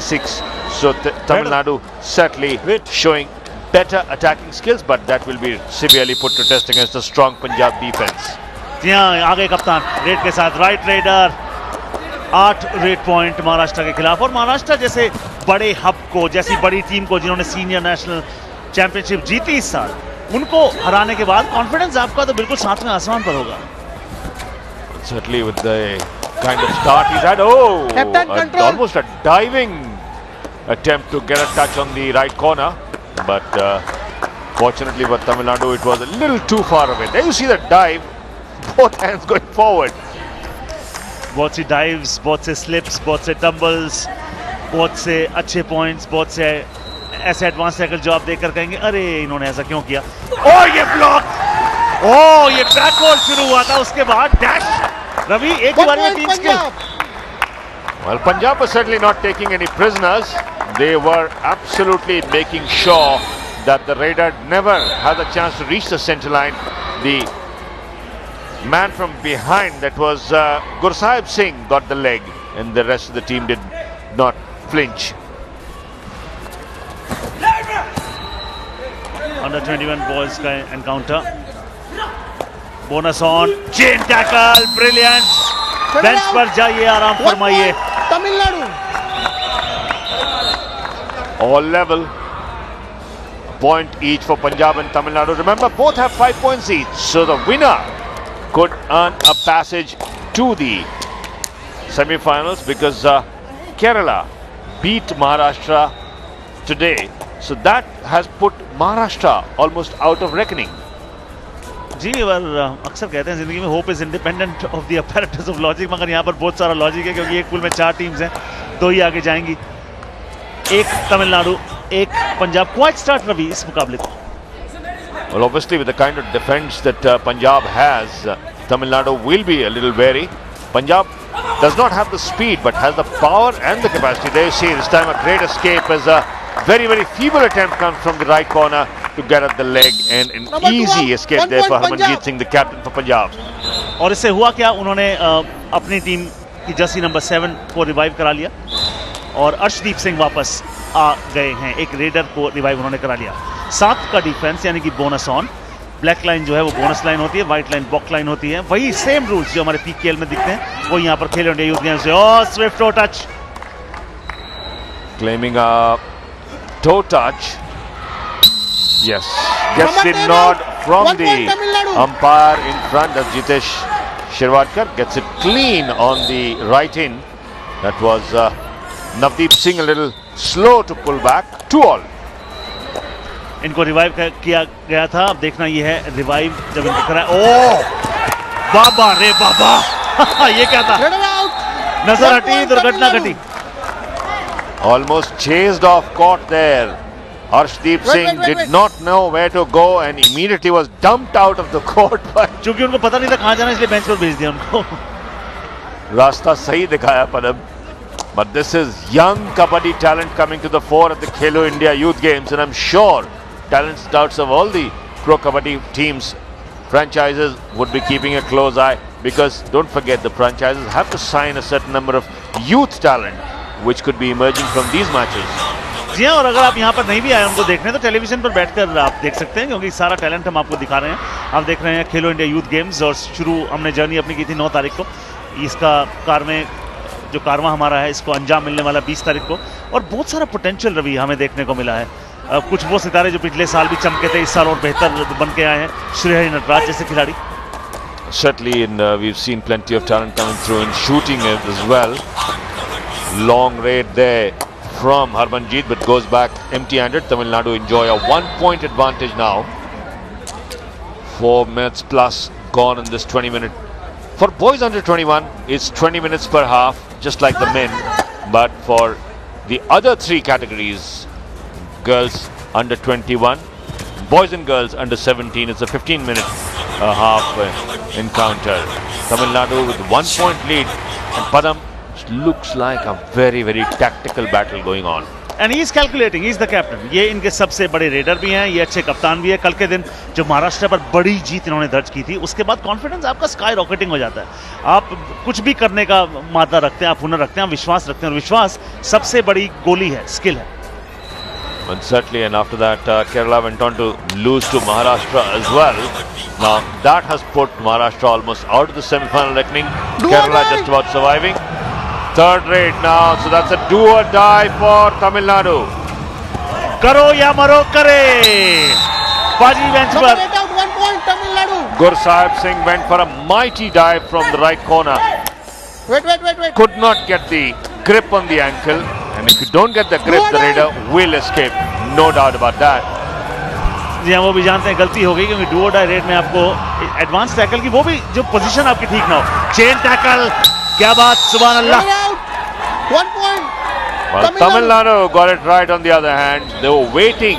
36. So Tamil Nadu certainly showing better attacking skills, but that will be severely put to test against the strong Punjab defense. जी हाँ, आगे कप्तान red के साथ right raider 8 red point Maharashtra के खिलाफ। और महाराष्ट्र जैसे बड़े हब को, जैसी बड़ी टीम को जिन्होंने सीनियर नेशनल चैंपियनशिप जीती इस साल, उनको हराने के बाद कॉन्फिडेंस आपका तो बिल्कुल सातवें आसमान पर होगा। Certainly with the kind of start he's had. Almost a diving attempt to get a touch on the right corner, but fortunately for Tamil Nadu it was a little too far away. There you see the dive, both hands going forward. बहुत सी dives, बहुत से slips, बहुत से tumbles, बहुत से अच्छे points, बहुत से ऐसे एडवांस टैकल जो आप देखकर कहेंगे अरे इन्होंने ऐसा क्यों किया। ये ब्लॉक, ये बैकवर्ड शुरू हुआ था, उसके बाद डैश। रवि एक ही बार में 3 skill. Well, Punjab was certainly not taking any prisoners. They were absolutely making sure that the raider never had a chance to reach the center line. The man from behind, that was Gursahib Singh, got the leg, and the rest of the team did not flinch. Under 21 boys का encounter. Bonus on, chain tackle, brilliant. Bench पर जाइए, आराम फरमाइए। Tamil Nadu all level, a point each for Punjab and Tamil Nadu. Remember, both have 5 points each, so the winner could earn a passage to the semi-finals, because Kerala beat Maharashtra today, so that has put Maharashtra almost out of reckoning. जी, अक्सर कहते हैं जिंदगी में hope is independent of the apparatus of logic, मगर यहाँ पर बहुत सारा लॉजिक है, क्योंकि एक पूल में 4 टीम्स हैं, 2 ही आगे जाएंगी। एक तमिलनाडु, एक पंजाब। क्वाइट स्टार्ट रवि इस मुकाबले को। Well, obviously with the kind of defense that Punjab has, Tamil Nadu will be a little wary. Punjab does not have the speed, but has the power and the capacity. There you see, this time a great escape as a very, very feeble attempt comes from the right corner to get at the leg, and an easy escape there for Harmanjeet Singh, the captain for Punjab. और इससे हुआ क्या, उन्होंने अपनी team की Jersey number 7 को revive करा लिया, और अर्शदीप सिंह वापस आ गए हैं। एक रेडर को रिवाइव उन्होंने करा लिया। 7 का डिफेंस यानी कि बोनस ऑन। ब्लैक लाइन जो है वो बोनस लाइन होती है, व्हाइट लाइन बॉक लाइन होती है। वही सेम रूल्स जो हमारे पीकेएल में दिखते हैं वो यहाँ पर खेलो इंडिया यूथ गेम्स से। Swift to touch, claiming a toe touch. Yes, gets the nod from the umpire in front. As Jitesh Shirvatkar gets it clean on the right in. That was Navdeep Singh a little slow to pull back. 2-all. इनको revive किया गया था। अब देखना ये है revive जब इनको करा। बाबा रे बाबा ये क्या था, नजर हटी, दुर्घटना घटी। Almost chased off, caught there. Arshdeep Singh did not know where to go and immediately was dumped out of the court. But क्योंकि उनको पता नहीं था कहाँ जाना, इसलिए बेंच पर भेज दिया उनको। रास्ता सही दिखाया पदम. But this is young kabaddi talent coming to the fore at the Khelo India Youth Games, and I'm sure talent scouts of all the pro kabaddi teams, franchises would be keeping a close eye, because don't forget, the franchises have to sign a certain number of youth talent which could be emerging from these matches. जी हाँ, और अगर आप यहाँ पर नहीं भी आए उनको देखने, तो टेलीविजन पर बैठकर आप देख सकते हैं, क्योंकि सारा टैलेंट हम आपको दिखा रहे हैं। आप देख रहे हैं खेलो इंडिया यूथ गेम्स, और शुरू हमने जर्नी अपनी की थी 9 तारीख को। इसका जो कारवां हमारा है, इसको अंजाम मिलने वाला 20 तारीख को, और बहुत सारा पोटेंशियल रवि हमें देखने को मिला है। कुछ वो सितारे जो पिछले साल भी चमके थे, इस साल और बेहतर बन के आए हैं। श्रीहरि नटराज जैसे खिलाड़ी। Certainly, we've seen plenty of talent coming through in shooting as well. Long raid there from Harmanjeet, but goes back empty-handed. Tamil Nadu enjoy a 1-point advantage now. 4 minutes plus gone in this 20-minute. For boys under 21, it's 20 minutes per half, just like the men. But for the other 3 categories, girls under 21, boys and girls under 17, it's a 15-minute half encounter. Tamil Nadu with 1-point lead, and Padam looks like a very, very tactical battle going on. And he is calculating, he is the captain. ये इनके सबसे बड़े raider भी हैं, ये अच्छे कप्तान भी है। कल के दिन जो महाराष्ट्र पर बड़ी जीत इन्होंने दर्ज की थी, उसके बाद कॉन्फिडेंस आपका स्काई रॉकेटिंग हो जाता है। आप कुछ भी करने का मादा रखते हैं, आप हुनर रखते हैं, आप विश्वास रखते हैं, और विश्वास सबसे बड़ी गोली है, स्किल है। And certainly, and after that, Kerala went on to lose to Maharashtra as well. Now that has put Maharashtra almost out of the semi-final reckoning. Kerala just about surviving. Third rate now, so that's a do or die for Tamil Nadu. करो या मरो करे, बाजी bench पर। One point, Tamil Nadu. Gursahib Singh went for a mighty dive from the right corner. Wait. Could not get the grip on the ankle, and if you don't get the grip, the raider will escape. No doubt about that. जी हाँ, वो भी जानते हैं गलती हो गई, क्योंकि do और डाई रेट में आपको एडवांस टैकल की, वो भी जो पोजीशन आपकी ठीक ना हो, चेन टैकल, क्या बात, सुभान अल्लाह। 1 point. Well, Tamil Nadu got it right on the other hand. They were waiting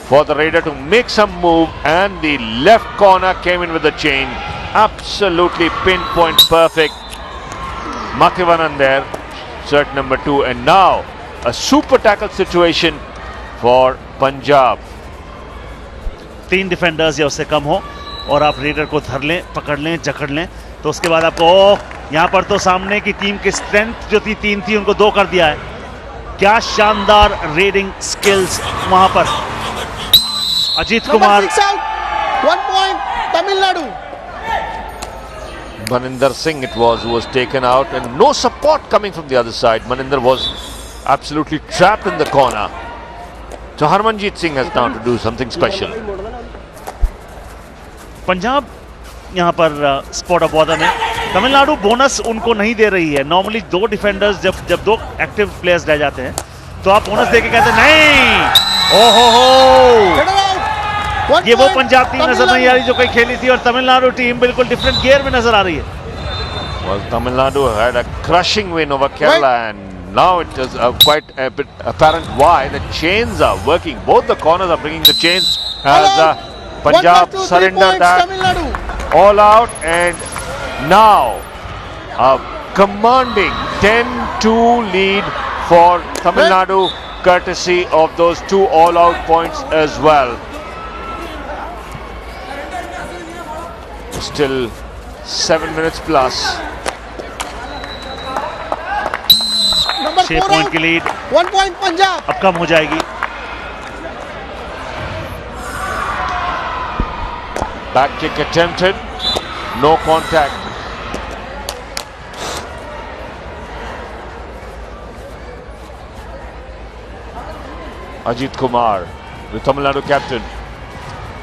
for the raider to make some move, and the left corner came in with the chain. Absolutely pinpoint perfect. Mathivanan there, cert number 2, and now a super tackle situation for Punjab. 3 defenders या उससे कम हो और आप raider को धर लें, पकड़ लें, जकड़ लें, तो उसके बाद आपको यहाँ पर तो सामने की टीम की स्ट्रेंथ जो थी 3 थी, उनको 2 कर दिया है। क्या शानदार रेडिंग स्किल्स वहां पर। Ajit Kumar. 1 point, Tamil Nadu. Maninder Singh it was who was taken out, and no support coming from the other side. Maninder was absolutely trapped in the corner. So Harmanjeet Singh has now to do something special. Punjab यहाँ पर spot of border में, Tamil Nadu bonus उनको नहीं दे रही है। Normally 2 defenders जब 2 active players रह जाते हैं तो आप बोनस देके कहते हैं नहीं। ओहो, ये वो पंजाब टीम नजर नहीं आ रही जो कहीं खेली थी, और तमिलनाडु टीम बिल्कुल डिफरेंट गियर में नजर आ रही है। Well, Tamil Nadu had a crushing win over Kerala, and now it is quite a bit apparent why the chains are working. Both the corners are bringing the chains as Punjab surrendered that all out, and now a commanding 10-2 lead for Tamil Nadu, courtesy of those 2 all-out points as well. Still 7 minutes plus. 6 point की lead 1 point, Punjab. अब कम हो जाएगी। Back kick attempted, no contact. Ajit Kumar, the Tamil Nadu captain,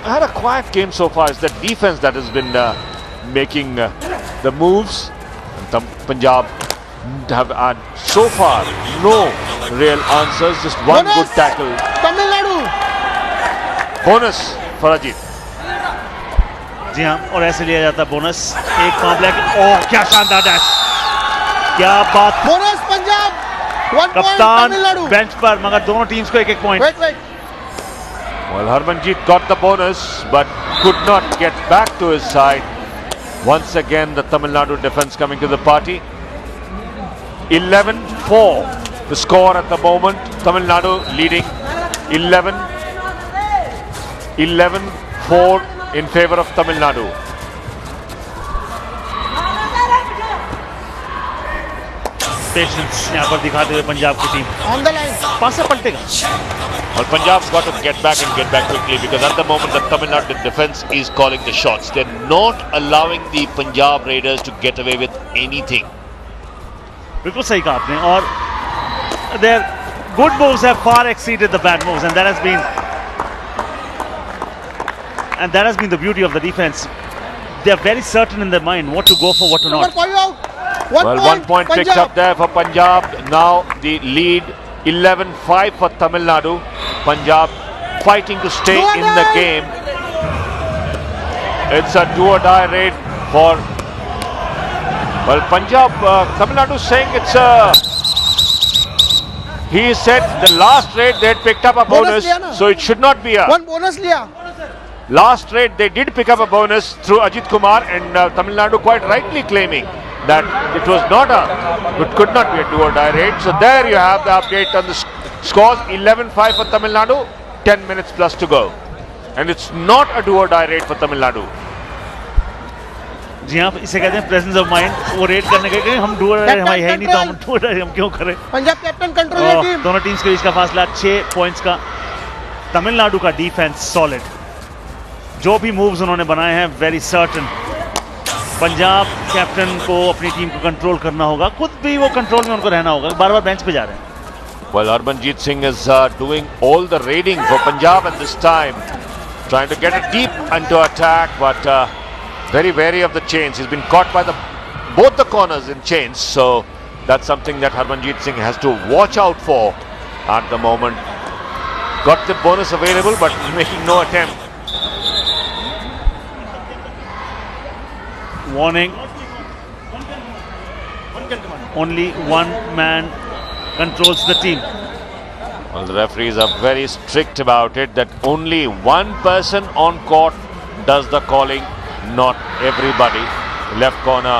had a quiet game so far. It's the defense that has been making the moves. And Punjab have had so far no real answers. Just one Bonus. good tackle. Tamil Nadu. Bonus for Ajit. जी हाँ, और ऐसे लिया जाता bonus. एक complex, ओह क्या शानदार dash, क्या बात। Bonus, Punjab. 1 point, कप्तान Tamil Nadu. बेंच पर, मगर दोनों टीम्स को 1-1 point. Wait. Well, Harmanjeet got the bonus but could not get back to his side. Once again, the Tamil Nadu defense coming to the party. 11-4 the score at the moment. Tamil Nadu leading 11-4 in favor of Tamil Nadu. Patience यहाँ पर दिखाते हुए पंजाब की team. On the line. पास से पलटेगा। Well, Punjab's got to get back and get back quickly, because at the moment the Tamil Nadu defense is calling the shots. They're not allowing the Punjab Raiders to get away with anything. बिल्कुल सही कहा आपने, और their good moves have far exceeded the bad moves, and that has been the beauty of the defense. They are very certain in their mind what to go for, what to Number not. 5 out. 1 point picked Punjab. up there for Punjab. Now the lead 11-5 for Tamil Nadu. Punjab fighting to stay Do or in the die. game. It's a do or die raid for, well, Punjab. Tamil Nadu saying it's a. He said the last raid they had picked up a bonus, liya na. so it should not be a. 1 bonus liya. Last raid they did pick up a bonus through Ajit Kumar, and Tamil Nadu quite rightly claiming that it was not it could not be a do or die raid. So there you have the update on the scores. 11-5 for Tamil Nadu, 10 minutes plus to go. And it's not a do or die raid for Tamil Nadu. जी हाँ, इसे कहते हैं presence of mind. वो red करने के हम do और die हमारी है ही नहीं, तो हम डू और डाई हम क्यों करें। Punjab captain control team. दोनों टीम्स के बीच का फासला 6 पॉइंट्स का। तमिलनाडु का डिफेंस सॉलिड, जो भी मूव्स उन्होंने बनाए हैं वेरी सर्टन। पंजाब कैप्टन को अपनी टीम को कंट्रोल करना होगा, खुद भी वो कंट्रोल में उनको रहना होगा। बार-बार बेंच पे जा रहे हैं। Well, Harmanjeet Singh is doing all the raiding for Punjab at this time, trying to get it deep into attack, but very wary of the chains. He's been caught by both the corners in chains, so that's something that Harmanjeet Singh has to watch out for at the moment. Got the bonus available, but making no attempt. Warning. Only one man controls the team. Well, the referees are very strict about it, that only one person on court does the calling, not everybody. Left corner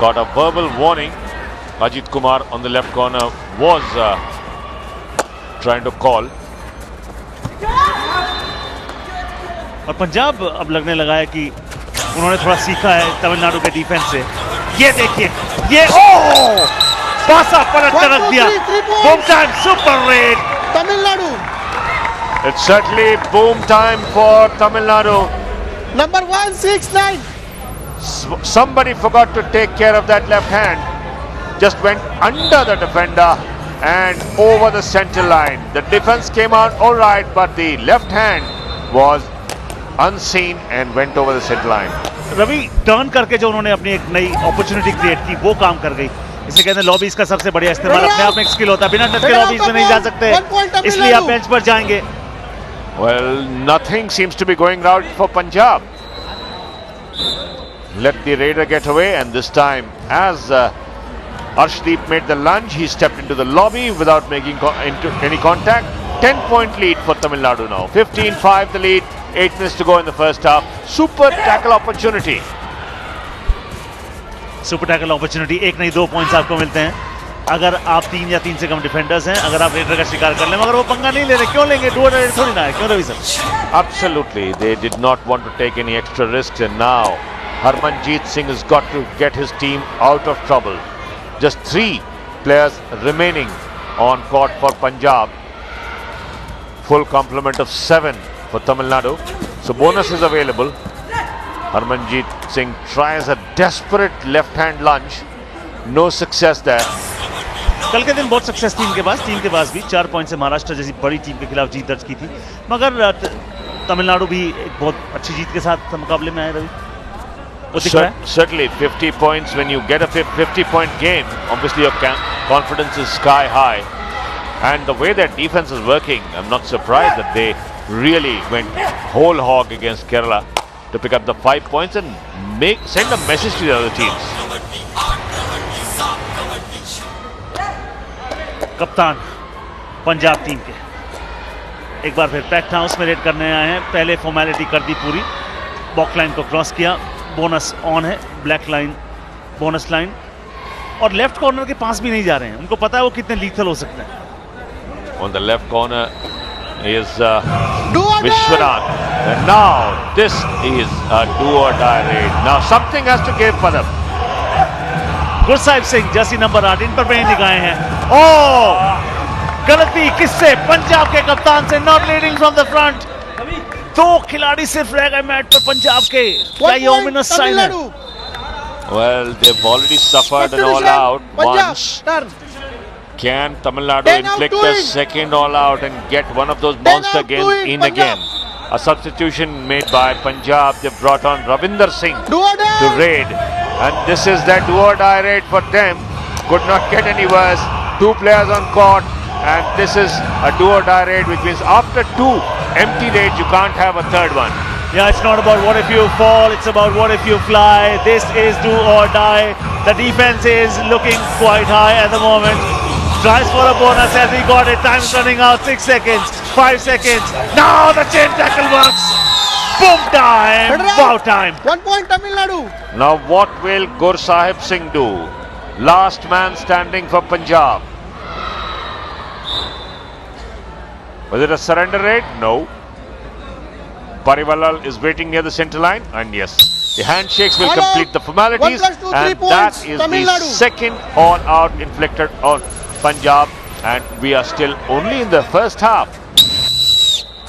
got a verbal warning. Ajit Kumar on the left corner was trying to call. और पंजाब अब लगने लगा है कि उन्होंने थोड़ा सीखा है तमिलनाडु के डिफेंस से। ये देखिए, ये पासा पलट कर रख दिया। Boom time super red Tamil Nadu. It's certainly boom time for Tamil Nadu. Number 169. Somebody forgot to take care of that left hand. Just went under the defender and over the center line. The defense came out all right, but the left hand was unseen and went over the center line. Ravi, turn करके जो उन्होंने अपनी एक नई opportunity create की, वो काम कर गई। इसे कहते हैं लॉबीज का सबसे बढ़िया इस्तेमाल। अपने आप में एक स्किल होता है, बिना टच के लॉबीज में नहीं जा सकते, इसलिए आप बेंच पर जाएंगे। Well, nothing seems to be going right for Punjab. Let the raider get away, and this time, as Arshdeep made the lunge, he stepped into the lobby without making any contact. 10-point lead for Tamil Nadu now. 15-5 the lead. 8 minutes to go in the first half. Super tackle opportunity. Super tackle opportunity, एक नहीं 2 points आपको मिलते हैं अगर आप 3 या 3 से कम defenders हैं। अगर आप रेडर का शिकार कर लें, मगर वो पंगा नहीं ले रहे, क्यों लेंगे? डू और डाई थोड़ी ना है, क्यों Ravi sir? Absolutely, they did not want to take any extra risks, and now Harmanjeet Singh has got to get his team out of trouble. Just 3 players remaining on court for Punjab. Full complement of 7 for Tamil Nadu. So bonus is available. Harmanjeet Singh tries a desperate left-hand lunge. No success there. कल के दिन बहुत success थी इनके पास, team के पास भी 4 point से महाराष्ट्र जैसी बड़ी टीम के खिलाफ जीत दर्ज की थी, मगर तमिलनाडु भी एक बहुत अच्छी जीत के साथ मुकाबले में आए। रवि, वो दिख रहा है? Certainly 50 points, when you get a 50-point game, obviously your confidence is sky high, and the way their defense is working, I'm not surprised that they really went whole hog against Kerala to pick up the 5 points and send a message to the other teams. कप्तान Punjab team के एक बार फिर pact house में red करने आए हैं। पहले formality कर दी पूरी, बॉक्स लाइन को क्रॉस किया, बोनस ऑन है, ब्लैक लाइन बोनस लाइन, और लेफ्ट कॉर्नर के पास भी नहीं जा रहे हैं। उनको पता है वो कितने लीथल हो सकते हैं। On the left corner is Vishwanath, and now this is a do or die raid. Now something has to give for them. Gursahib Singh Jersey number 8 इन पर भी निगाहें हैं। ओ गलती किससे? पंजाब के कप्तान से, not leading from the front. 2 खिलाड़ी सिर्फ रह गए मैट पर पंजाब के। क्या ये ओमिनस साइन है? Well, they've already suffered an all out once. Can Tamil Nadu inflict a second all out and get one of those monster games in again? A substitution made by Punjab. They've brought on Ravinder Singh to raid, and this is their do or die raid for them. Could not get any worse. 2 players on court, and this is a do or die raid, which means after 2 empty raids you can't have a third one. Yeah, it's not about what if you fall, it's about what if you fly. This is do or die. The defense is looking quite high at the moment. Tries for a bonus as he got it. Time's running out. 6 seconds, 5 seconds. Now the chain tackle works. boom time, wow time. 1 point Tamil Nadu. Now what will Gursahib Singh do? Last man standing for Punjab. Was it a surrender raid? No. Pariwallal is waiting near the center line, and yes, the handshakes will All complete out. the formalities, 1 + 2, 3 and points, that is Tamil the Nadu. second all-out inflicted on Punjab, and we are still only in the first half.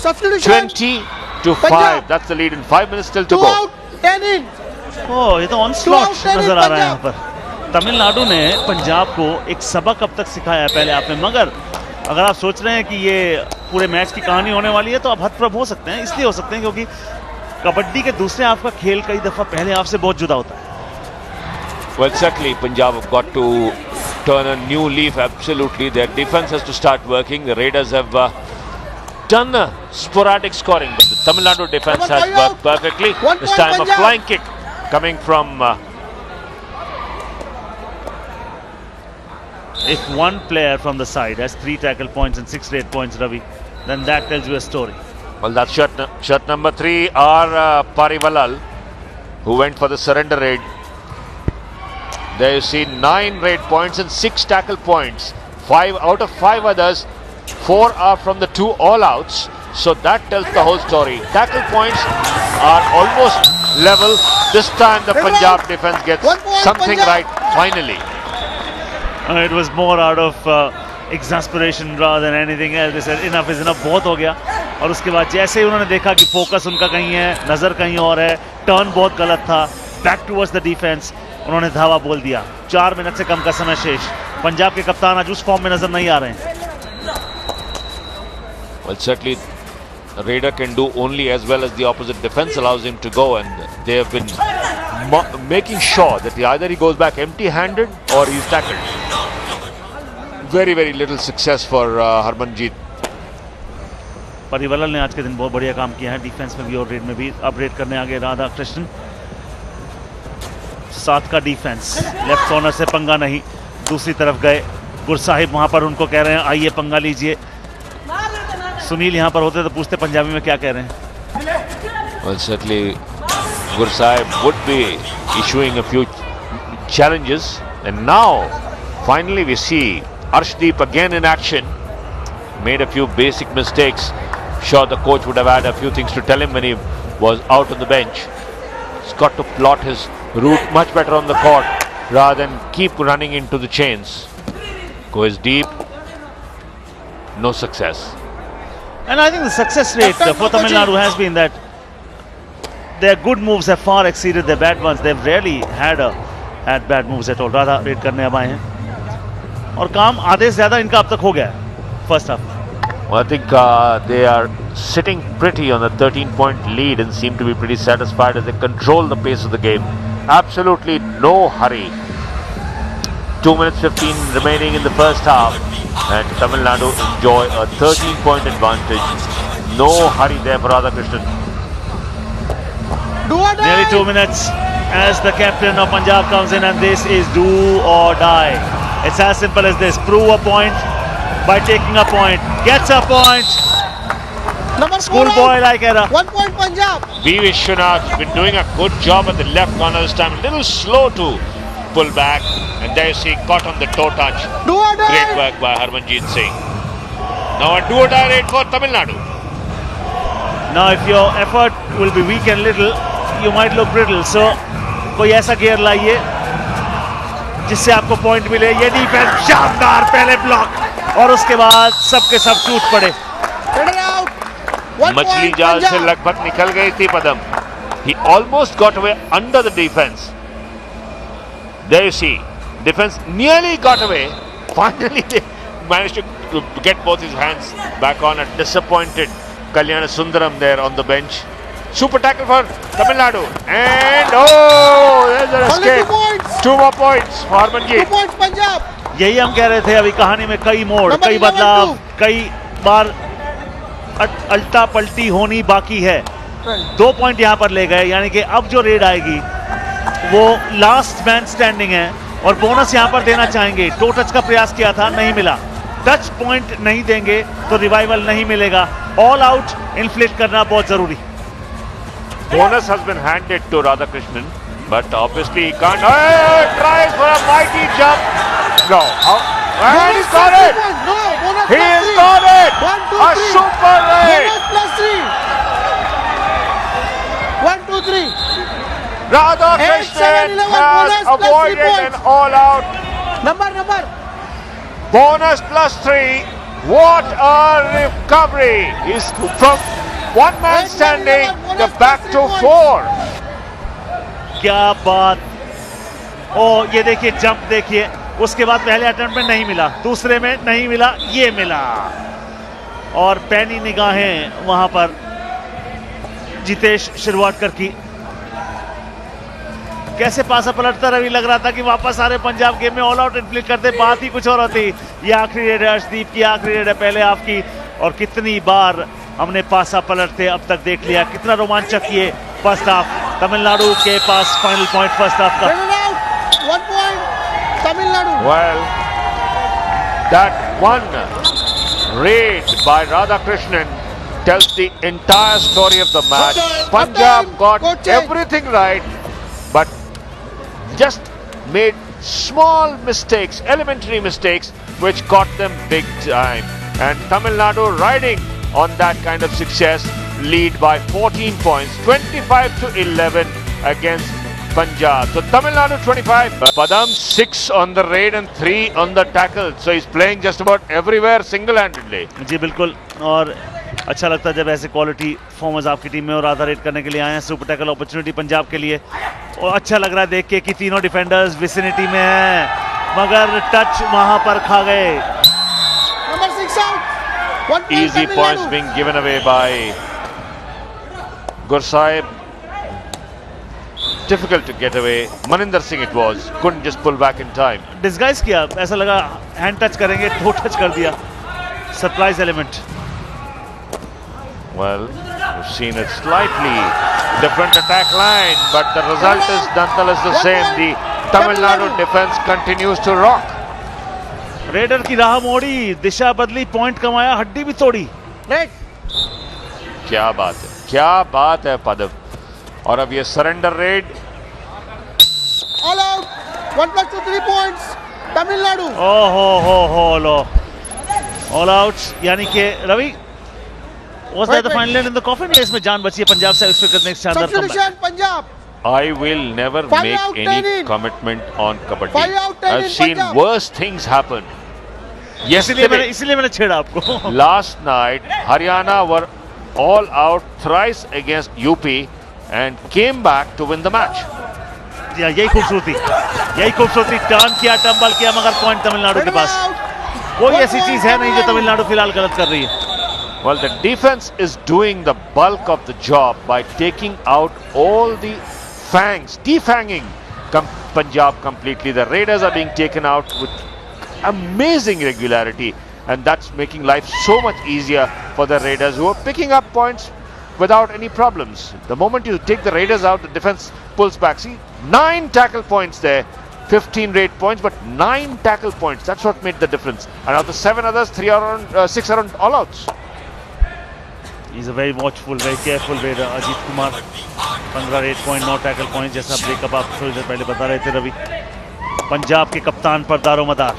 Substitution. 20-5. Punjab. That's the lead in 5 minutes still to 2 go. out, 10 in. ओह, ये तो onslaught outstanding नजर आ रहा है यहाँ पंजाब। पर। तमिलनाडु ने पंजाब को एक सबक अब तक सिखाया है पहले आपने, मगर अगर आप सोच रहे हैं कि ये पूरे मैच की कहानी होने वाली है तो आप हतप्रभ हो सकते हैं। इसलिए हो सकते हैं क्योंकि कबड्डी के दूसरे हाफ का खेल कई दफा पहले हाफ से बहुत जुदा होता है। Well, certainly Punjab have got to turn a new leaf. Absolutely, their defense has to start working. The Raiders have done sporadic scoring, but the Tamil Nadu defense Number has 5 worked out. perfectly. 1 This point time a Punjab. flying kick coming from If one player from the side has 3 tackle points and 6 rate points, Ravi, then that tells you a story. well, that's shirt number 3 are Pariwallal, who went for the surrender raid. There you see 9 raid points and 6 tackle points. 5 out of 5 others, 4 are from the 2 all-outs. So that tells the whole story. Tackle points are almost level. This time the Punjab defense gets 1 point something Punjab. right finally. It was more out of exasperation rather than anything else. They said enough is enough, बहुत हो गया। और उसके बाद जैसे ही उन्होंने देखा कि फोकस उनका कहीं है, नजर कहीं और है, टर्न बहुत गलत था, बैक टुवर्ड्स द डिफेंस, उन्होंने धावा बोल दिया। 4 मिनट से कम का समय शेष। पंजाब के कप्तान आज उस फॉर्म में नजर नहीं आ रहे हैं। Well, certainly the Raider can do only as well as the opposite defense allows him to go, and they have been making sure that either he goes back empty-handed or he's tackled. Very, very little success for Harmanjeet. परिवल्लल ने आज के दिन बहुत बढ़िया काम किया है, defence में भी और रेड में भी। अब रेड करने आगे राधा कृष्णन, 7 का डिफेंस, लेफ्ट कॉर्नर से पंगा नहीं, दूसरी तरफ गए गुरसाहिब, वहां पर उनको कह रहे हैं आइए पंगा लीजिए। सुनील यहाँ पर होते तो पूछते पंजाबी में क्या कह रहे हैं। Well, certainly Gursahib would be issuing a few challenges, and now finally we see Arshdeep again in action. Made a few basic mistakes. Sure, the coach would have had a few things to tell him when he was out on the bench. He's got to plot his route much better on the court rather than keep running into the chains. Goes deep. No success. And I think the success rate for Tamil Nadu has been that their good moves have far exceeded their bad ones. They've rarely had bad moves at all. Radha red करने अब आए हैं और काम आधे से ज्यादा इनका अब तक हो गया है first half. Well, I think they are sitting pretty on a 13-point lead and seem to be pretty satisfied as they control the pace of the game. Absolutely no hurry. 2 minutes 15 remaining in the first half, and Tamil Nadu enjoy a 13-point advantage. No hurry there for Radhakrishnan. Do or die. Nearly 2 minutes as the captain of Punjab comes in, and this is do or die. It's as simple as this. Prove a point by taking a point. Gets a point. Number 4 Schoolboy out. like era. 1 point Punjab. V. Vishwanath has been doing a good job at the left corner this time. A little slow to pull back, and there you see caught on the toe touch. Do or die. Great work by Harmanjeet Singh. Now a do or die raid for Tamil Nadu. Now if your effort will be weak and little, you might look brittle. So कोई ऐसा gear लाइए जिससे आपको point मिले। ये defence शानदार, पहले block और उसके बाद सबके सब टूट पड़े। Header out. 1 मछली point जाल से Punjab. लगभग निकल गई थी पदम. He almost got away under the defense. There you see, defense nearly got away. Finally they managed to get both his hands back on. A disappointed Kalyana Sundaram there on the bench. Super tackle for Tamil Nadu, and oh, there's an Only 2 escape. points. 2 more points for 2 Harmanjeet. points Punjab. यही हम कह रहे थे, अभी कहानी में कई मोड़, Number कई 11 बदलाव, too. कई बार अल्टा पलटी होनी बाकी है। 2 पॉइंट यहाँ पर ले गए, यानी कि अब जो रेड आएगी वो लास्ट मैन स्टैंडिंग है और बोनस यहाँ पर देना चाहेंगे। टो टच का प्रयास किया था, नहीं मिला। टच पॉइंट नहीं देंगे तो रिवाइवल नहीं मिलेगा। ऑल आउट इन्फ्लिक्ट करना बहुत जरूरी। bonus has been handed to Radhakrishnan, but obviously he can't. Tries for a mighty jump. No. And he's got it. No, bonus He plus has 3. got it. 1, 2, A 3. super raid. Bonus plus 3. 1, 2, 3. Radhakrishnan 8, 7, 11, has bonus plus 3 avoided an points. all-out Number. bonus plus 3. What a recovery! He's from one man 8, 7, standing 11, bonus to plus back 3 to points. 4. क्या बात! ओ ये देखिए jump देखिए, उसके बाद पहले attempt में नहीं मिला, दूसरे में नहीं मिला, ये मिला और पैनी निगाहें वहां पर जितेश शिरवाडकर की। कैसे पासा पलटता रवि, लग रहा था कि वापस आ रहे पंजाब गेम में, ऑल आउट इन्फ्लिक्ट करते, बात ही कुछ और होती। ये आखिरी रेड है अर्शदीप की, आखिरी रेड है पहले हाफ की, और कितनी बार हमने पासा पलटते अब तक देख लिया। कितना रोमांचक ये फर्स्ट हाफ, तमिलनाडु के पास फाइनल पॉइंट फर्स्ट हाफ का। 1 point, Tamil Nadu. Well, that one raid by Radhakrishnan tells the entire story of the match. Punjab got everything right, but just made small mistakes, elementary mistakes, which got them big time. And Tamil Nadu riding on that kind of success, lead by 14 points, 25-11 against Punjab. So Tamil Nadu 25, Padam 6 on the raid and 3 on the tackle. So he's playing just about everywhere single-handedly. जी बिल्कुल, और अच्छा लगता है जब ऐसे quality performance आपकी team में और आधा रेट करने के लिए आए हैं। सुपर टैकल अपॉर्चुनिटी पंजाब के लिए, और अच्छा लग रहा है देख के कि तीनों डिफेंडर्स विसिनिटी में हैं, मगर टच वहां पर खा गए। Number 6 out. 1 point, Easy Tamil points Nadu. being given away by Gursaib. Difficult to get away. Maninder Singh it was. Couldn't just pull back in time. Disguise किया, ऐसा लगा हैंड टच करेंगे तो टच कर दिया। Surprise element. Well, we've seen it slightly different attack line, but the result is nonetheless the same. The Tamil Nadu defense continues to rock. Raider की राह मोड़ी, दिशा बदली, पॉइंट कमाया, हड्डी भी तोड़ी। Red. क्या बात है पदम। और अब ये surrender red. All out. 1 plus 2, 3 points. Tamil Nadu. हो लो, ऑल आउट, यानी कि Ravi was that the final end in the coffin? या इसमें जान बची है पंजाब से इस करने एक शानदार comeback. Substitution Punjab. I will never 5 make out, 10 any in. commitment on kabaddi. 5 out, 10 I've in seen Punjab. worse things happen. इसलिए मैंने छेड़ा आपको। Last night, Haryana were all out thrice against UP and came back to win the match. यही खूबसूरती, turn किया, tumble किया, मगर point Tamil Nadu के पास। कोई ऐसी चीज है नहीं जो तमिलनाडु फिलहाल गलत कर रही है। Well, the defense is doing the bulk of the job by taking out all the fangs, defanging Punjab completely. The Raiders are being taken out with amazing regularity, and that's making life so much easier for the Raiders, who are picking up points without any problems. The moment you take the Raiders out, the defense pulls back. See, 9 tackle points there, 15 raid points, but 9 tackle points. That's what made the difference. And out of the 7 others, 6 are on all outs. He's a very watchful, very careful raider, Ajit Kumar. 15 red point, 9 tackle point, जैसा breakup आप थोड़ी देर पहले बता रहे थे रवि। पंजाब के कप्तान पर दारोमदार,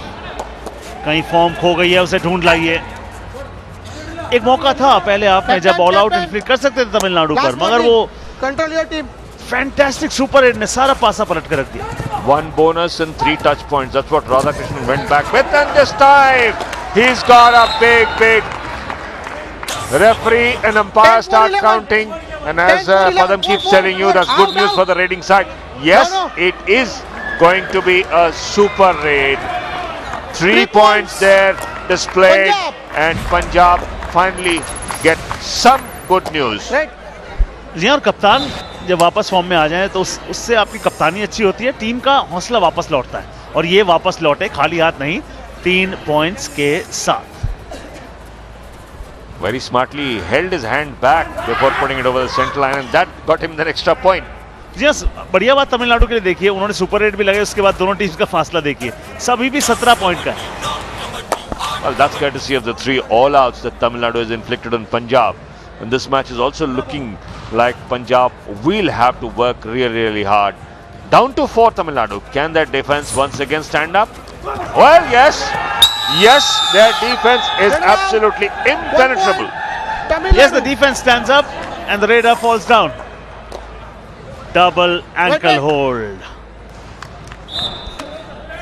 कहीं फॉर्म खो गई है, उसे ढूंढ लाइए। एक मौका था पहले आपने जब ऑल आउट इन्फ्लिक्ट कर सकते थे तमिलनाडु पर, मगर वो Control your team. Fantastic super red ने सारा पासा पलट कर रख दिया। 1 bonus and 3 touch points. That's what Radhakrishnan went back with, and this time he's got a big referee and umpire start counting. And as Padam keeps telling you, that's good news for the raiding side. Yes, it is going to be a super raid. 3 points there displayed, and Punjab finally get some good news. Right. जी और कप्तान जब वापस form में आ जाए तो उससे आपकी कप्तानी अच्छी होती है, टीम का हौसला वापस लौटता है, और ये वापस लौटे खाली हाथ नहीं, 3 पॉइंट्स के साथ। Very smartly held his hand back before putting it over the central line, and that got him that extra point. Yes, बढ़िया बात तमिलनाडु के लिए देखिए, उन्होंने सुपर रेट भी लगाए, उसके बाद दोनों टीम्स का फासला देखिए, सभी भी 17 पॉइंट का है। Well, that's courtesy of the 3 all-outs that Tamil Nadu has inflicted on Punjab. And this match is also looking like Punjab will have to work really hard. Down to 4 Tamil Nadu. Can their defense once again stand up? Well, yes. Yes, their defense is absolutely impenetrable. Yes, the defense stands up and the Raider falls down. Double ankle hold.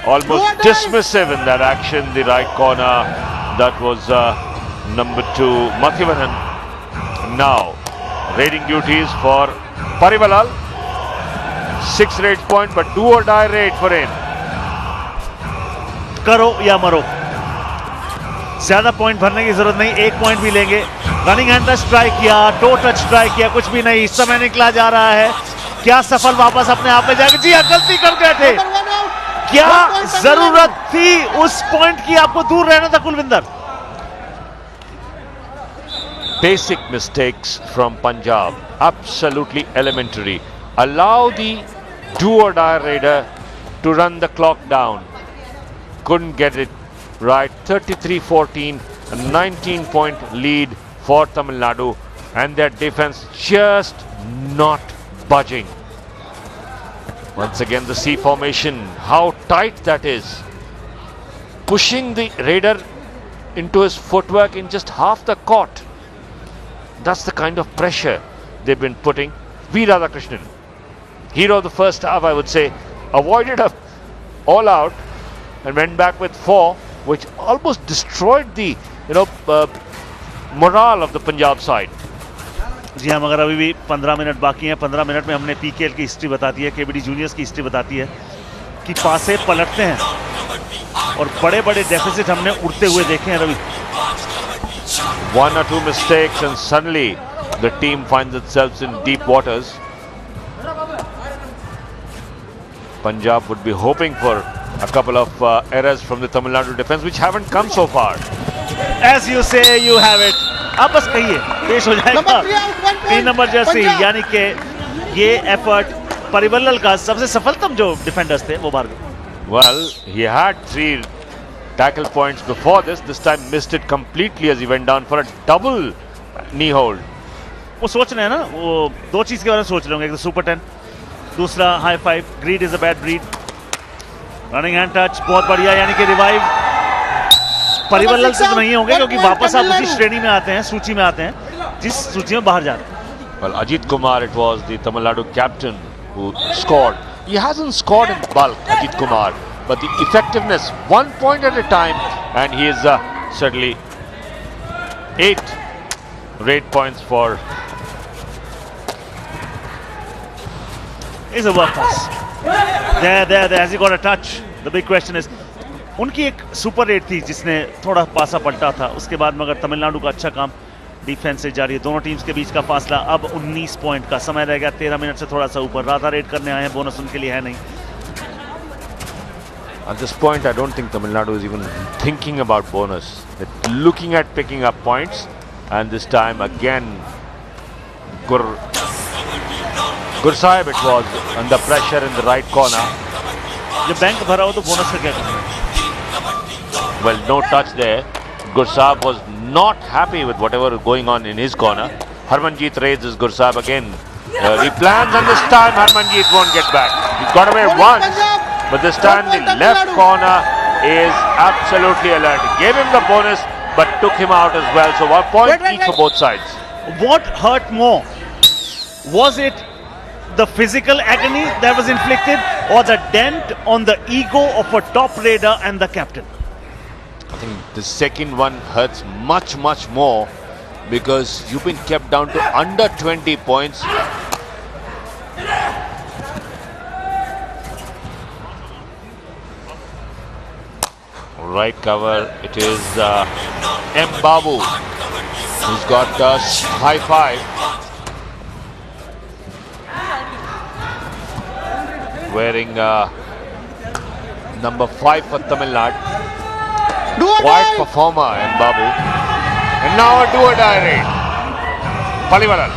Almost dismissive in that action, the right corner. That was number 2, Mathivanan. Now, raiding duties for Parivalal. 6 raids point, but do or die raid for him. करो या मरो, ज्यादा point भरने की जरूरत नहीं, 1 point भी लेंगे. रनिंग हैंड टच ट्राई किया, टो टच ट्राई किया, कुछ भी नहीं. इस समय निकला जा रहा है. क्या सफल वापस अपने आप में जाएगा? जी हाँ, गलती कर गए थे. क्या जरूरत थी उस पॉइंट की? आपको दूर रहना था Kulwinder. Basic mistakes from Punjab, absolutely elementary. Allow the do or die Raider to run the clock down. Couldn't get it right. 33-14, a 19-point lead for Tamil Nadu, and their defense just not budging. Once again, the C formation, how tight that is. Pushing the Raider into his footwork in just half the court. That's the kind of pressure they've been putting. V. Radhakrishnan, hero of the first half, I would say, avoided a all out and went back with 4, which almost destroyed the morale of the Punjab side. जी हाँ, मगर अभी भी 15 minute बाकी हैं. 15 minute में हमने PKL की history बताती है, केबीडी जूनियर्स की हिस्ट्री बताती है कि पासे पलटते हैं और बड़े बड़े डेफिसिट हमने उड़ते हुए देखे हैं. Ravi, 1 or 2 mistakes and suddenly the team finds itself in deep waters. Punjab would be hoping for a couple of errors from the Tamil Nadu defense, which haven't come so far. As you say, you have it. आप बस कहिए, पेश हो जाएगा 3 number Jersey. यानी कि ये effort परिवल्लल का सबसे सफलतम जो डिफेंडर्स थे वो बाहर गए. Well, he had 3 tackle points before this. This time missed it completely as he went down for a double knee hold. वो सोच रहे हैं ना, वो 2 चीज के बारे में सोच रहे होंगे. एक तो सुपर 10, दूसरा high 5. Grid is a bad breed. Running hand touch बहुत बढ़िया, यानी कि रिवाइव परिवल्लल से तो नहीं होंगे, क्योंकि वापस आप उसी श्रेणी में आते हैं, सूची में आते हैं जिस सूची में बाहर जाते हैं. Well, Ajit Kumar, it was the Tamil Nadu captain who scored. He hasn't scored in bulk, Ajit Kumar, but the effectiveness, 1 point at a time, and he is certainly 8 raid points for. Is a work pass. There. Has he got a touch? The big question is. उनकी एक super rate थी जिसने थोड़ा पासा पलटा था, उसके बाद मगर तमिलनाडु का अच्छा काम डिफेंस से जारी है. दोनों टीम्स के बीच का फासला अब 19 पॉइंट का. समय रह गया 13 मिनट से थोड़ा सा ऊपर. राधा रेड करने आए हैं, बोनस उनके लिए है नहीं. At this point, I don't think Tamil Nadu is even thinking about bonus. They're looking at picking up points, and this time again, Gursahib it was under pressure in the right corner. जब bank भरा हो तो bonus का क्या करना है? Well, no touch there. Gursahib was not happy with whatever was going on in his corner. Harmanjeet raids his Gursahib again. He plans, and this time Harmanjeet won't get back. He got away once, but this time the left corner is absolutely alert. He gave him the bonus, but took him out as well. So 1 point each for both sides. What hurt more? Was it the physical agony that was inflicted, or the dent on the ego of a top raider and the captain? I think the second one hurts much more, because you've been kept down to under 20 points. Right cover, it is M. Babu who's got a high 5. Wearing number 5 for Tamil Nadu. Quiet performer M. Babu. And now a do-or-die raid. Palivalal.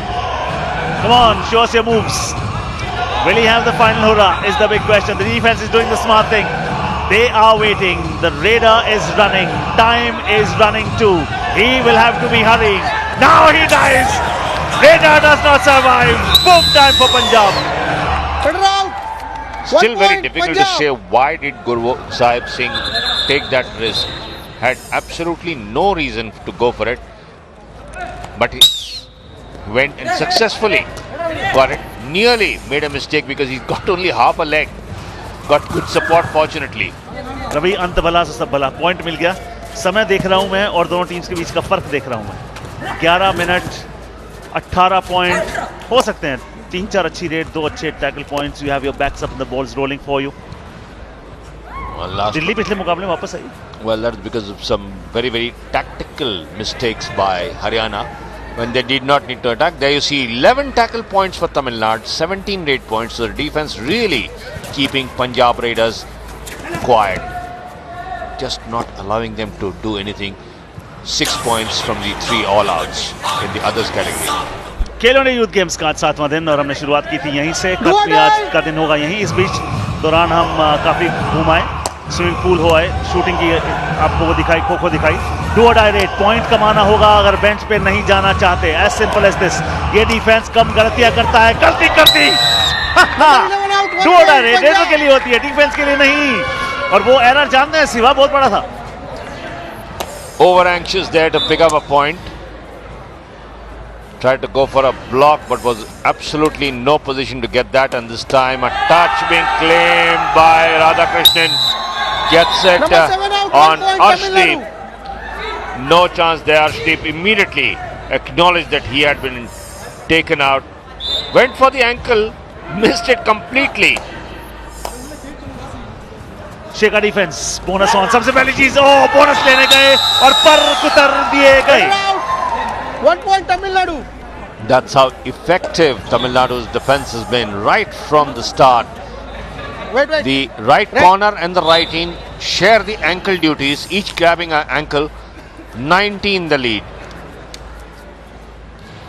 Come on, show us your moves. Will he have the final hurrah is the big question. The defense is doing the smart thing. They are waiting. The Raider is running. Time is running too. He will have to be hurrying. Now he dies. Reza does not survive. Boom time for Punjab. Cutter out. Still 1 very point, difficult Punjab. to say why did Guru Sahib Singh take that risk. Had absolutely no reason to go for it, but he went and successfully got it. Nearly made a mistake because he's got only half a leg. Got good support fortunately. Ravi, अंत भला से सब भला. Point मिल गया. समय देख रहा हूं मैं और दोनों टीम्स के बीच का फर्क देख रहा हूं मैं. 11 मिनट 18 पॉइंट हो सकते हैं. 3-4 अच्छी रेड, 2 अच्छे tackle points. You have your backs up, the ball's rolling for you. Delhi पिछले मुकाबले में वापस आई. Well, that's because of some very, very tactical mistakes by Haryana when they did not need to attack. There you see 11 tackle points for Tamil Nadu, 17 raid points. So the defense really keeping Punjab Raiders quiet. Just not allowing them to do anything. 6 points from the 3 all-outs in the others category. Khelo India youth games का आज 7वां दिन और हमने शुरुआत की थी यहीं से. कल भी आज का दिन होगा यहीं. इस बीच दौरान हम काफ़ी घूम आए, स्विमिंग पूल हो आए, शूटिंग की आपको वो दिखाई, खो खो दिखाई. डू और डाई रेड, पॉइंट कमाना होगा अगर बेंच पे नहीं जाना चाहते. As simple as this. ये डिफेंस कम गलतियां करता है. गलती डू और डाई रेड रेडर के लिए होती है, डिफेंस के लिए नहीं. और वो एरर जानते हैं सिवा बहुत बड़ा था. Over anxious there to pick up a point. Tried to go for a block but was absolutely no position to get that, and this time a touch being claimed by Radhakrishnan. Gets it Number 7 out, on 1 point, Tamil Arshdeep. Nadu. No chance there. Arshdeep immediately acknowledged that he had been taken out. Went for the ankle, missed it completely. Shekha defence, bonus on. सबसे पहली चीज, bonus लेने गए और पर कुतर दिए गए. Cutter out. 1 point, Tamil Nadu. That's how effective Tamil Nadu's defense has been right from the start. Wait. The right corner and the right in share the ankle duties, each grabbing an ankle. 19 the lead.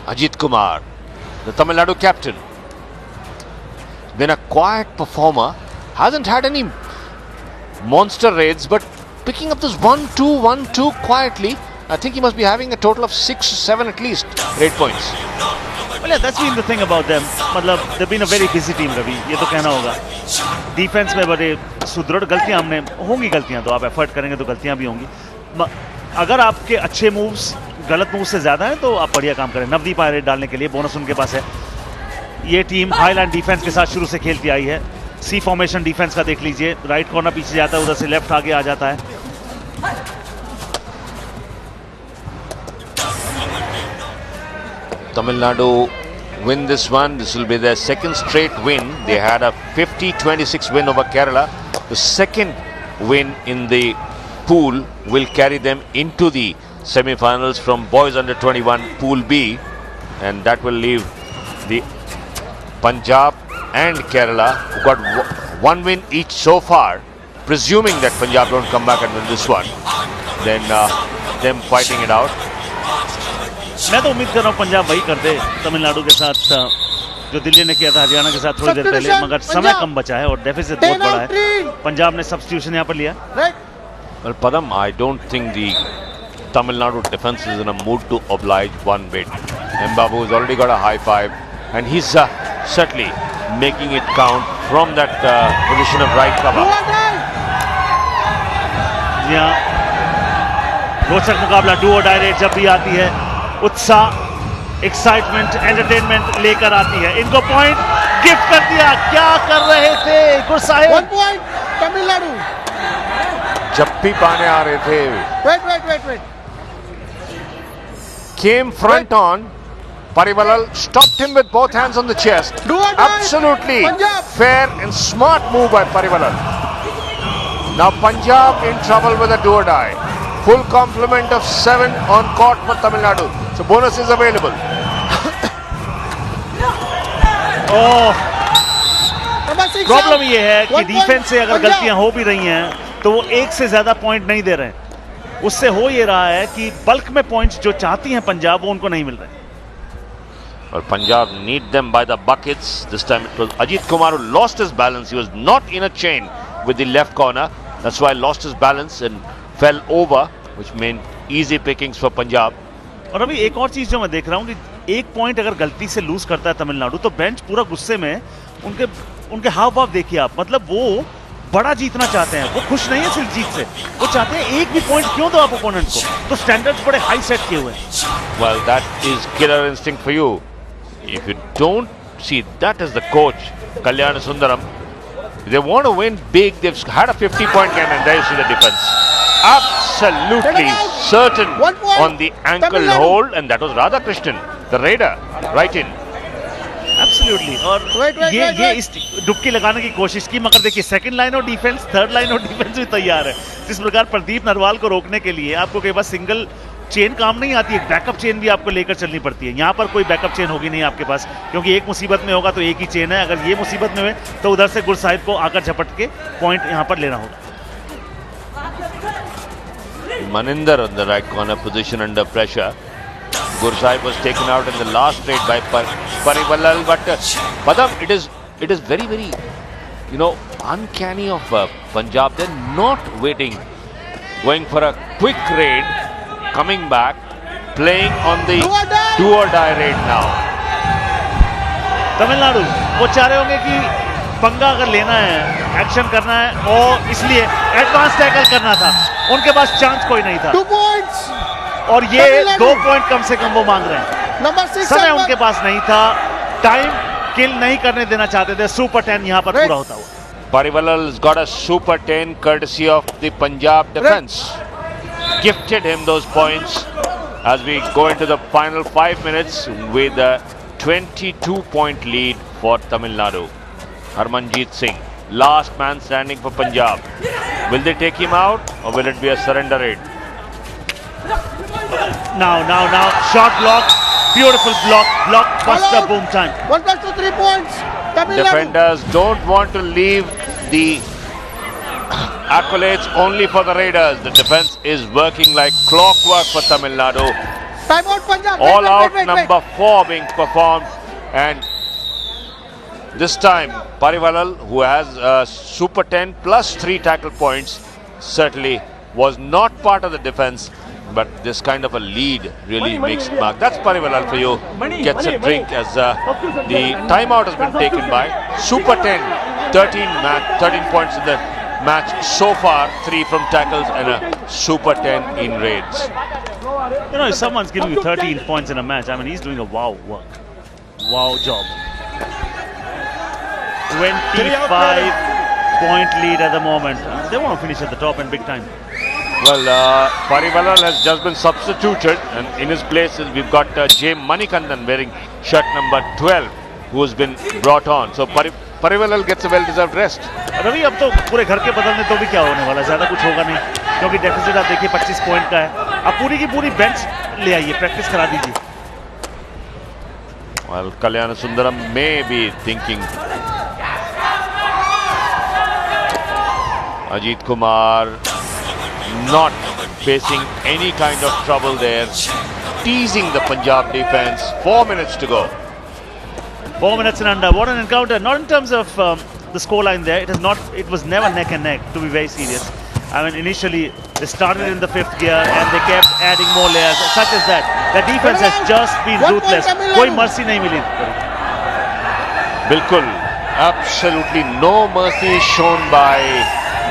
Ajit Kumar, the Tamil Nadu captain, been a quiet performer, hasn't had any monster raids, but picking up this 1-2, 1-2 quietly. I think he must be having a total of 6 or 7 at least raid points. Well, yeah, that's been the thing about them. मतलब they've been a very busy team, Ravi, ये तो कहना होगा. Defence में बड़े सुदृढ़. गलतियां हमने होंगी, गलतियां तो आप एफर्ट करेंगे तो गलतियां भी होंगी. अगर आपके अच्छे मूव्स गलत मूव से ज्यादा है तो आप बढ़िया काम करें. नवदीप आए रेड डालने के लिए, बोनस उनके पास है. ये टीम हाईलैंड डिफेंस के साथ शुरू से खेलती आई है. सी फॉर्मेशन डिफेंस का देख लीजिए. राइट कॉर्नर पीछे जाता है, उधर से लेफ्ट आगे आ जाता है. Tamil Nadu win this one. This will be their second straight win. They had a 50-26 win over Kerala. The second win in the pool will carry them into the semi-finals from boys under 21 Pool B, and that will leave the Punjab and Kerala, who got one win each so far, presuming that Punjab don't come back and win this one, then them fighting it out. मैं तो उम्मीद कर रहा हूँ पंजाब वही कर दे तमिलनाडु के साथ जो दिल्ली ने किया था हरियाणा के साथ थोड़ी देर पहले, मगर समय कम बचा है और डेफिसिट बहुत बड़ा है. पंजाब ने सब्स्टिट्यूशन यहाँ पर लिया. Well, Padam, I don't think the Tamil Nadu defense is in a mood to oblige one bit. Mbabu has already got a high five, and he's certainly making it count from that position of right cover. जी हाँ, रोचक मुकाबला. Do और die red जब भी आती है उत्साह, excitement, entertainment लेकर आती है. इनको पॉइंट गिफ्ट कर दिया. क्या कर रहे थे गुर साहिब? 1 point, Tamil Nadu. जप्पी पाने आ रहे थे. Wait. Came front on. Parivalal stopped him with both hands on the chest. Do or die. Absolutely Punjab. fair and smart move by Parivalal. Now Punjab in trouble with a do or die. Full complement of 7 on court for Tamil Nadu. So bonus is available. Problem ये है कि defence से अगर गलतियां हो भी रही हैं तो वो एक से ज्यादा पॉइंट नहीं दे रहे हैं. उससे हो ये रहा है कि बल्क में पॉइंट्स जो चाहती हैं पंजाब, वो उनको नहीं मिल रहे. Well, Punjab need them by the buckets. This time it was Ajit Kumar who lost his balance. He was not in a chain with the left corner. That's why he lost his balance and fell over, which meant easy pickings for Punjab. और अभी एक और चीज जो मैं देख रहा हूँ कि एक पॉइंट अगर गलती से लूज करता है तमिलनाडु तो बेंच पूरा गुस्से में, उनके हाव भाव देखिए आप, मतलब वो बड़ा जीतना चाहते हैं, वो खुश नहीं है सिर्फ जीत से, वो चाहते हैं एक भी पॉइंट क्यों दो आप ओपोनेंट को, तो स्टैंडर्ड्स बड़े हाई सेट किए हुए हैं। Well, that is killer instinct for you. If you don't see, that is the coach, Kalyana Sundaram. They want to win big. They've had a 50-point game, and there you see the defense. Absolutely certain on the ankle hold, and that was Radhakrishnan, the raider, right in. Absolutely. और ये इस डुबकी लगाने की कोशिश की, मगर देखिए सेकंड लाइन और डिफेंस, थर्ड लाइन और डिफेंस भी तैयार है। जिस प्रकार प्रदीप नरवाल को रोकने के लिए आपको कई बार सिंगल चेन काम नहीं आती है, बैकअप चेन भी आपको लेकर चलनी पड़ती है। यहाँ पर कोई बैकअप चेन होगी नहीं आपके पास, क्योंकि एक मुसीबत में होगा तो एक ही चेन है, अगर ये मुसीबत में हुए तो उधर से गुर साहिब को आकर झपट के पॉइंट यहाँ पर लेना होगा। Maninder on the right corner position under pressure. Gursahib was taken out in the last trade by Parivalal, but Padam, it is very uncanny of Punjab. They're not waiting, going for a quick raid, coming back, playing on the do or die raid now. Tamil Nadu वो चाह रहे होंगे कि पंगा अगर लेना है, action करना है, और इसलिए एडवांस टैकल करना था, उनके पास चांस कोई नहीं था। 2 points और ये 2 पॉइंट कम से कम वो मांग रहे हैं। नंबर 6 समय उनके पास नहीं था, टाइम किल नहीं करने देना चाहते थे। सुपर 10 यहाँ पर पूरा होता हुआ। Parivalal's got a super 10 courtesy of the Punjab defense. Gifted him those points as we go into the final 5 minutes with a 22-point lead for Tamil Nadu. Harmanjeet Singh, last man standing for Punjab. Will they take him out or will it be a surrender raid? Now, shot block, beautiful block, buster, boom time. 1 plus 2, 3 points. Tamil Nadu. Defenders don't want to leave the accolades only for the Raiders. The defense is working like clockwork for Tamil Nadu. Timeout Punjab. All out number 4 being performed, and this time Parivalal, who has super 10 plus 3 tackle points, certainly was not part of the defense. But this kind of a lead really makes mark. That's Parivalal for you. Gets a drink as the timeout has been taken by Super 10. 13 points in the match so far. 3 from tackles and a Super 10 in raids. You know, if someone's giving you 13 points in a match, I mean, he's doing a wow work. Wow job. 25-point lead at the moment. They want to finish at the top and big time. Well, Parivalal has just been substituted, and in his place we've got J. Manikandan wearing shirt number 12, who has been brought on. So Parivalal gets a well-deserved rest. Ravi, अब तो पूरे घर के बदलने तो भी क्या होने वाला है, ज्यादा कुछ होगा नहीं, क्योंकि डेफिसिट आप देखिए 25 पॉइंट का है। अब पूरी की पूरी बेंच ले आइए, प्रैक्टिस करा दीजिए। Well, Kalyana Sundaram may be thinking. Ajit Kumar not facing any kind of trouble there, teasing the Punjab defense. 4 minutes to go. 4 minutes and under. What an encounter! Not in terms of the scoreline there. It was never neck and neck, to be very serious. I mean, initially they started in the 5th gear and they kept adding more layers, such as that. The defense has just been ruthless. कोई mercy नहीं मिली। Bilkul, absolutely no mercy shown by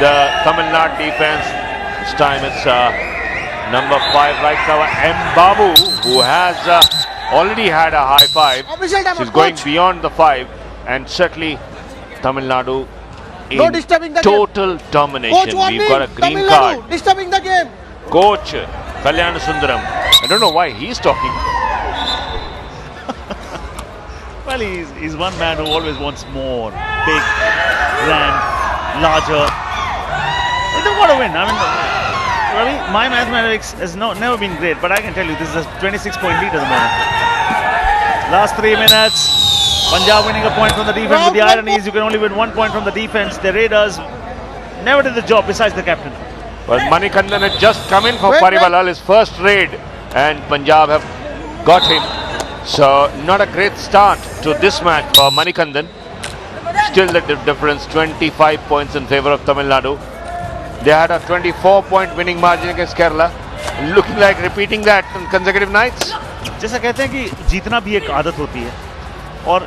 the Tamil Nadu defense. This time it's number 5 right now, M. Babu, who has already had a high 5. She's going beyond the 5, and certainly Tamil Nadu in total domination. We've got a green card. Disturbing the game. Coach Kalyana Sundaram. I don't know why he's talking. Well, he's one man who always wants more, big, grand, larger. They don't want to win. I mean, Ravi, my mathematics has never been great, but I can tell you this is a 26-point lead at the moment. Last 3 minutes, Punjab winning a point from the defense. But the irony is you can only win 1 point from the defense. The Raiders never did the job besides the captain. Well, Manikandan had just come in for Parivalal, his first raid, and Punjab have got him. So not a great start to this match for Manikandan. Still the difference, 25 points in favour of Tamil Nadu. They had a 24-point winning margin against Kerala. looking like repeating that on consecutive nights. जैसा कहते हैं कि जीतना भी एक आदत होती है और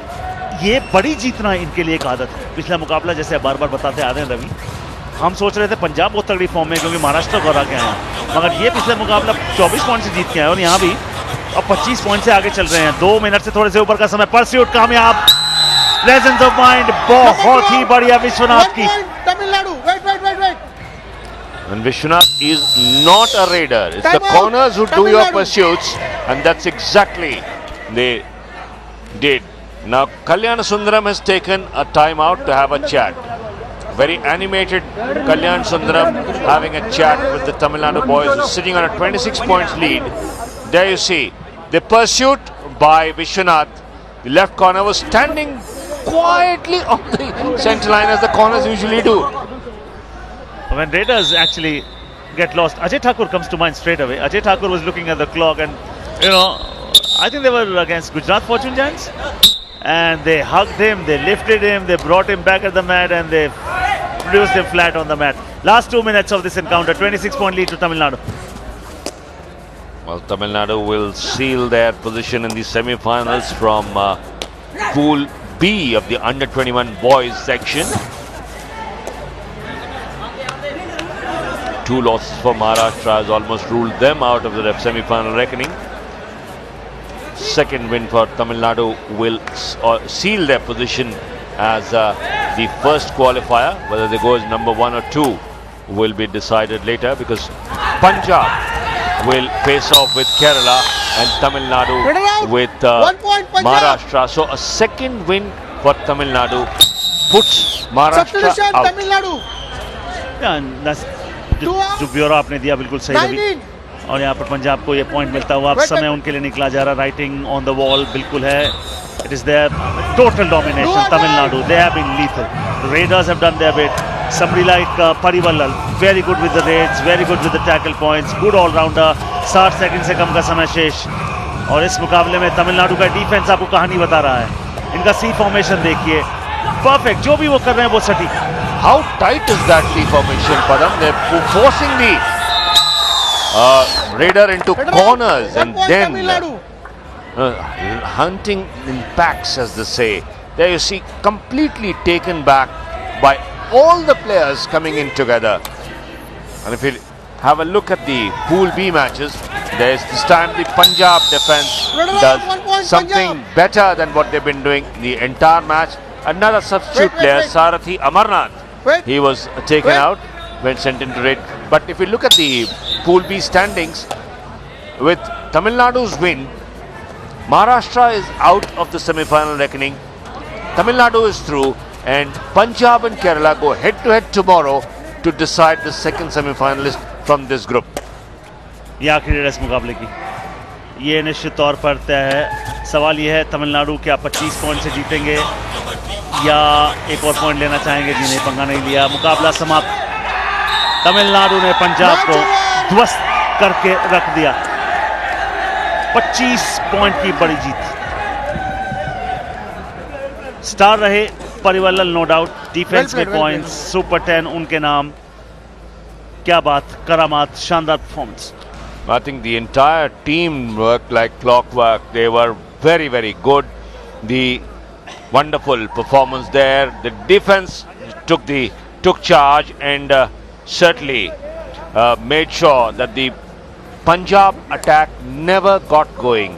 ये बड़ी जीतना इनके लिए एक आदत है। पिछला मुकाबला जैसे बार बार बताते आ रहे हैं रवि, हम सोच रहे थे पंजाब बहुत तगड़ी फॉर्म में क्योंकि महाराष्ट्र को हरा के आए हैं, मगर ये पिछले मुकाबला 24 पॉइंट से जीत के आए और यहाँ भी अब 25 पॉइंट से आगे चल रहे हैं। 2 मिनट से थोड़े से ऊपर का समय। परस्यूट कामयाब। प्रेजेंस ऑफ माइंड बहुत ही बढ़िया विश्वनाथ की। Tamil Nadu, wait. And Vishwanath is not a raider. It's the Time out. corners who do Tamil your Nadu. pursuits, and that's exactly they did. Now Kalyan Sundaram has taken a time out to have a chat. Very animated Kalyan Sundaram having a chat with the Tamil Nadu boys sitting on a 26 points lead. There you see the pursuit by Vishwanath. The left corner was standing quietly on the centre line as the corners usually do. When Raiders actually get lost, Ajay Thakur comes to mind straight away. Ajay Thakur was looking at the clock and, I think they were against Gujarat Fortune Giants. And they hugged him, they lifted him, they brought him back at the mat and they produced him flat on the mat. Last 2 minutes of this encounter, 26-point lead to Tamil Nadu. Well, Tamil Nadu will seal their position in the semi-finals from Pool B of the Under-21 boys section. 2 losses for Maharashtra has almost ruled them out of the semi-final reckoning. Second win for Tamil Nadu will seal their position as the first qualifier. Whether they go as number 1 or 2 will be decided later, because Punjab will face off with Kerala and Tamil Nadu with 1 point Punjab. Maharashtra. So a second win for Tamil Nadu puts Maharashtra Substitution out. Tamil Nadu. Yeah, and that's जो ब्यौरा आपने दिया बिल्कुल सही रवि। और यहाँ पर पंजाब को ये पॉइंट मिलता हुआ अब समय उनके लिए निकला जा रहा। राइटिंग ऑन द वॉल बिल्कुल है। It is their total domination Tamil Nadu. They have been lethal. The raiders have done their bit. somebody like Pariwallal, very good with the raids, very good with the tackle points, good all rounder। 60 second से कम का समय शेष और इस मुकाबले में तमिलनाडु का defence आपको कहानी बता रहा है। इनका सी फॉर्मेशन देखिए, परफेक्ट, जो भी वो कर रहे हैं वो सटीक। How tight is that C formation, Padam? They're forcing the raider into corners and then hunting in packs, as they say. There you see, completely taken back by all the players coming in together. And if you have a look at the Pool B matches, there's this time the Punjab defense does something better than what they've been doing the entire match. Another substitute player, Sarathi Amarnath. He was taken out when sent into raid. But if you look at the Pool B standings, with Tamil Nadu's win, Maharashtra is out of the semi-final reckoning. Tamil Nadu is through, and Punjab and Kerala go head-to-head tomorrow to decide the second semi-finalist from this group. ये आखिरी race मुकाबले की ये निश्चित तौर पर तय है। सवाल ये है तमिलनाडु क्या 25 पॉइंट से जीतेंगे या एक और पॉइंट लेना चाहेंगे, जिन्हें पंगा नहीं लिया। मुकाबला समाप्त। तमिलनाडु ने पंजाब को ध्वस्त करके रख दिया। 25 पॉइंट की बड़ी जीत। स्टार रहे परिवल्लल, नो डाउट। डिफेंस में पॉइंट्स, सुपर 10 उनके नाम। क्या बात, करामात, शानदार performance. I think the entire team worked like clockwork. They were very, very good. The wonderful performance there. The defense took charge and certainly made sure that the Punjab attack never got going.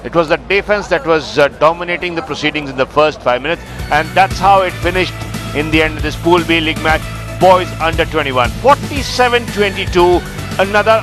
It was the defense that was dominating the proceedings in the first 5 minutes, and that's how it finished in the end of this Pool B League match. Boys under 21, 47-22. Another